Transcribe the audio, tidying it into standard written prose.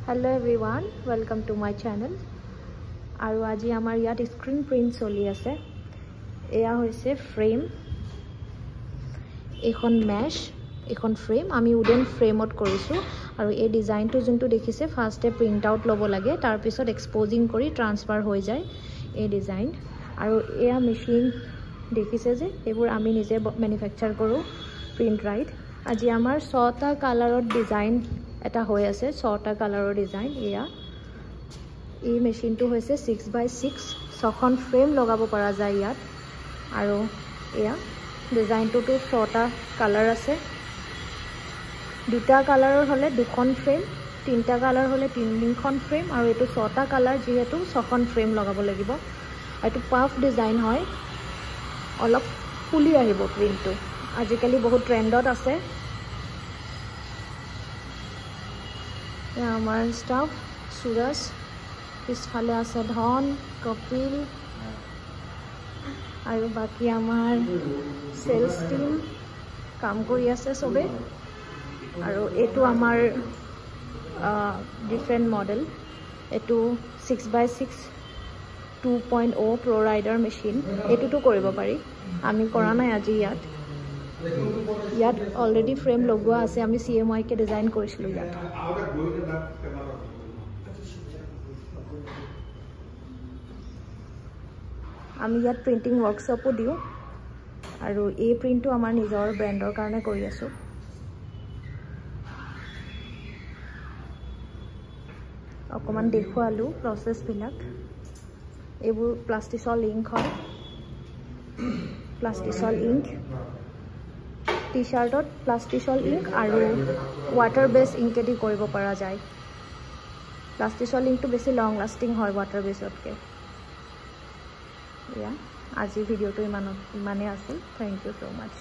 Hello everyone, welcome to my channel. আৰু আজি আমাৰ ইয়াত স্ক্ৰিন প্ৰিন্ট চলি আছে। এয়া হৈছে ফ্ৰেম, এখন মেশ, এখন ফ্ৰেম আমি উডেন ফ্ৰেমত কৰিছো আৰু এই ডিজাইনটো যোনটো দেখিছে ফাৰ্স্টে প্ৰিন্ট আউট ল'ব লাগে, তাৰ পিছত এক্সপোজিং কৰি ট্ৰান্সফাৰ হৈ যায় এই ডিজাইন। আৰু এয়া মেচিন দেখিছে যে এইবোৰ আমি নিজে ম্যানুফ্যাকচাৰ কৰো প্ৰিন্ট ৰাইট। আজি আমাৰ 6টা কালাৰত ডিজাইন এটা হৈ আছে, 6টা কালাৰৰ ডিজাইন। এয়া এই মেচিনটো হৈছে 6x6 ছখন ফ্ৰেম লগাব পৰা যায় ইয়াত। আৰু এয়া ডিজাইনটোতো 6টা কালাৰ আছে, 2টা কালাৰৰ হলে 2খন ফ্ৰেম, 3টা কালাৰ হলে 3খন ফ্ৰেম, আৰু এইটো 6টা কালাৰ যেহেতু 6খন ফ্ৰেম লগাব লাগিব। এইটো পাফ ডিজাইন হয়, অলপ ফুলি আহিব প্ৰিন্টটো, আজিকালি বহুত ট্ৰেন্ডত আছে। আমাৰ ষ্টাফ সুৰজ, পিছফালে আছে ধন, কপিল আৰু বাকি আমাৰ সেলস টিম কাম কৰি আছে সবে। আৰু এইটো আমাৰ ডিফাৰেন্ট মডেল, এইটো 6x6 2.0 Pro Rider মেচিন। এইটোতো কৰিব পাৰি, আমি কৰা নাই আজি ইয়াত অলৰেডি ফ্ৰেম লগোৱা আছে, আমি CMYK কে ডিজাইন কৰিছিলো ইয়াত। আমি ইয়াত প্ৰিন্টিং ওয়াৰ্কশপও দিও, আৰু এই প্ৰিন্টটো আমাৰ নিজৰ ব্ৰ্যান্ডৰ কাৰণে কৰি আছো। অকমান দেখুৱালো প্ৰসেস বিলাক। এইবোৰ প্লাষ্টিসল ইংক হয়, প্লাষ্টিসল ইংক টি-শাৰ্টত প্লাষ্টিসল ইংক আৰু ওয়াটাৰ বেস ইংকেদি কৰিব পৰা যায়। প্লাষ্টিসল ইংকটো বেছি লং লাষ্টিং হয় ওয়াটাৰ বেসতকে। আজি ভিডিওটো ইমানে আছিল। থ্যাংক ইউ সো মাচ।